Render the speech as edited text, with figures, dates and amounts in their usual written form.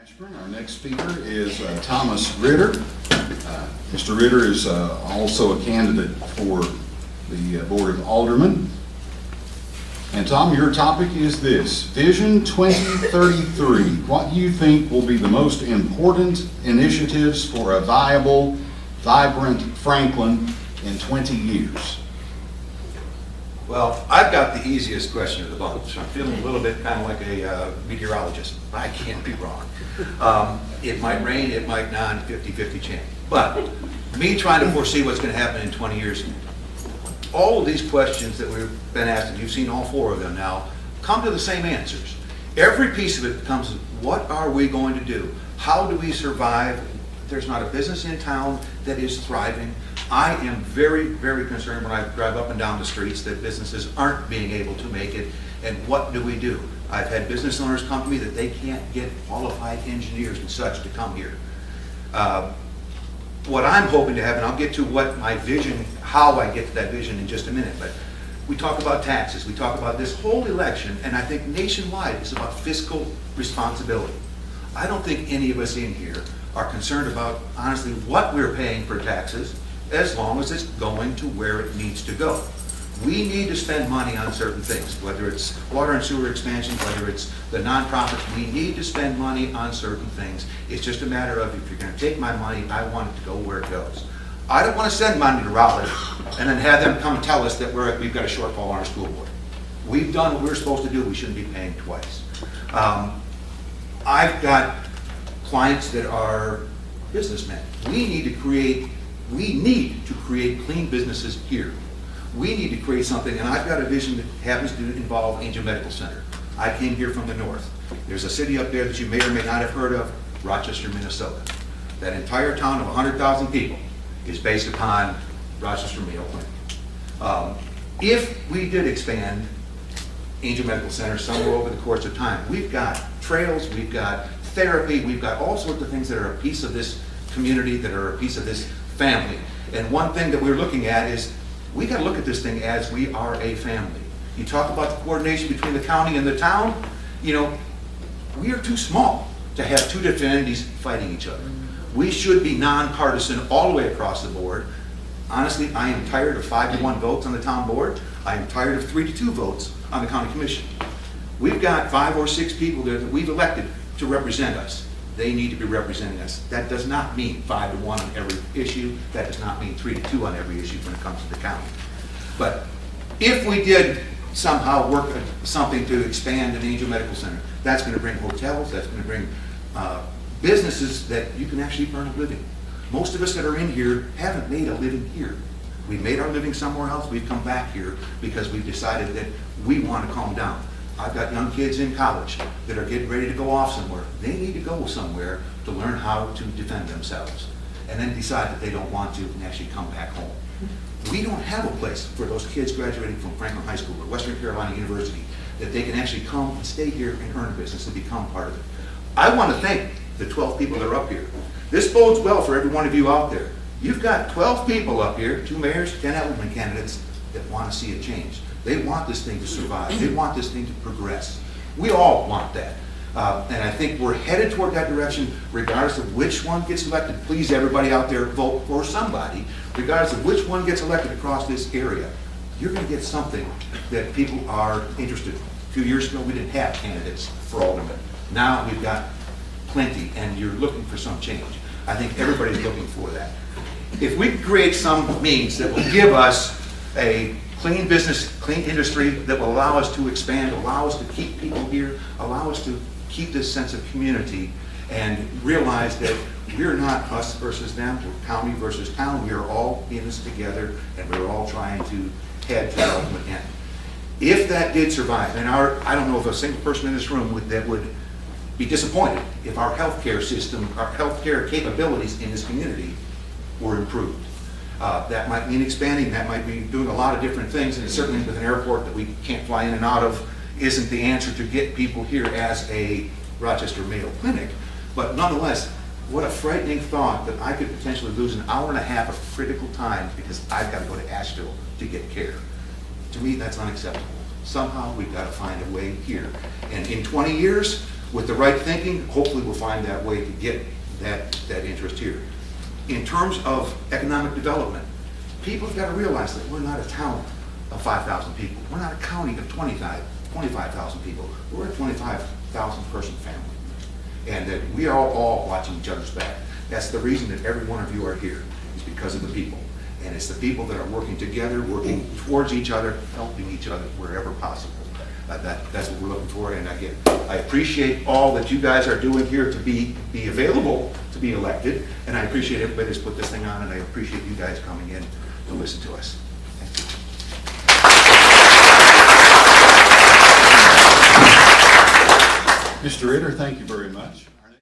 Our next speaker is Thomas Ritter. Mr. Ritter is also a candidate for the Board of Alderman. And Tom, your topic is this: Vision 2033. What do you think will be the most important initiatives for a viable, vibrant Franklin in 20 years? Well, I've got the easiest question of the bunch. I'm feeling a little bit kind of like a meteorologist. I can't be wrong. It might rain, it might not, 50-50 chance. But me trying to foresee what's going to happen in 20 years, all of these questions that we've been asked, and you've seen all four of them now, come to the same answers. Every piece of it comes, what are we going to do? How do we survive? There's not a business in town that is thriving. I am very, very concerned when I drive up and down the streets that businesses aren't being able to make it. And what do? I've had business owners come to me that they can't get qualified engineers and such to come here. What I'm hoping to have, and I'll get to what my vision, how I get to that vision in just a minute, but we talk about taxes, we talk about this whole election, and I think nationwide it's about fiscal responsibility. I don't think any of us in here are concerned about, honestly, what we're paying for taxes, as long as it's going to where it needs to go. We need to spend money on certain things, whether it's water and sewer expansion, whether it's the nonprofits. We need to spend money on certain things. It's just a matter of, if you're going to take my money, I want it to go where it goes. I don't want to send money to Raleigh and then have them come and tell us that we've got a shortfall on our school board. We've done what we're supposed to do. We shouldn't be paying twice. I've got clients that are businessmen. We need to create clean businesses here. We need to create something, and I've got a vision that happens to involve Angel Medical Center. I came here from the north. There's a city up there that you may or may not have heard of, Rochester, Minnesota. That entire town of 100,000 people is based upon Rochester Mayo Clinic. If we did expand Angel Medical Center somewhere over the course of time, we've got trails, we've got therapy, we've got all sorts of things that are a piece of this community, that are a piece of this family. And one thing that we're looking at is, we got to look at this thing as we are a family. You talk about the coordination between the county and the town. You know, we are too small to have two different entities fighting each other. We should be nonpartisan all the way across the board. Honestly, I am tired of 5-to-1 votes on the town board. I am tired of 3-to-2 votes on the county commission. We've got 5 or 6 people there that we've elected to represent us. They need to be representing us. That does not mean 5-to-1 on every issue. That does not mean 3-to-2 on every issue when it comes to the county. But if we did somehow work something to expand an Angel Medical Center, that's going to bring hotels, that's going to bring businesses that you can actually earn a living. Most of us that are in here haven't made a living here. We've made our living somewhere else. We've come back here because we've decided that we want to calm down. I've got young kids in college that are getting ready to go off somewhere. They need to go somewhere to learn how to defend themselves, and then decide that they don't want to and actually come back home. We don't have a place for those kids graduating from Franklin High School or Western Carolina University that they can actually come and stay here and earn a business and become part of it. I want to thank the 12 people that are up here. This bodes well for every one of you out there. You've got 12 people up here, 2 mayors, 10 alderman candidates that want to see a change. They want this thing to survive. They want this thing to progress. We all want that. And I think we're headed toward that direction regardless of which one gets elected. Please, everybody out there, vote for somebody. Regardless of which one gets elected across this area, you're going to get something that people are interested in. A few years ago, we didn't have candidates for alderman. Now we've got plenty, and you're looking for some change. I think everybody's looking for that. If we create some means that will give us a clean business, clean industry that will allow us to expand, allow us to keep people here, allow us to keep this sense of community, and realize that we're not us versus them, we're county versus town. We are all in this together, and we're all trying to head to the ultimate end. If that did survive, and I don't know of a single person in this room that would be disappointed if our healthcare system, our healthcare capabilities in this community were improved. That might mean expanding, that might be doing a lot of different things, and certainly with an airport that we can't fly in and out of isn't the answer to get people here as a Rochester Mayo Clinic. But nonetheless, what a frightening thought that I could potentially lose an hour and a half of critical time because I've got to go to Asheville to get care. To me, that's unacceptable. Somehow we've got to find a way here. And in 20 years, With the right thinking, hopefully we'll find that way to get that interest here. In terms of economic development, people have got to realize that we're not a town of 5,000 people. We're not a county of 25,000 people. We're a 25,000 person family. And that we are all watching each other's back. That's the reason that every one of you are here, is because of the people. And it's the people that are working together, working towards each other, helping each other wherever possible. That's what we're looking for. And again, I appreciate all that you guys are doing here to be available to be elected. And I appreciate everybody that's put this thing on, and I appreciate you guys coming in to listen to us. Thank you. Mr. Ritter, thank you very much.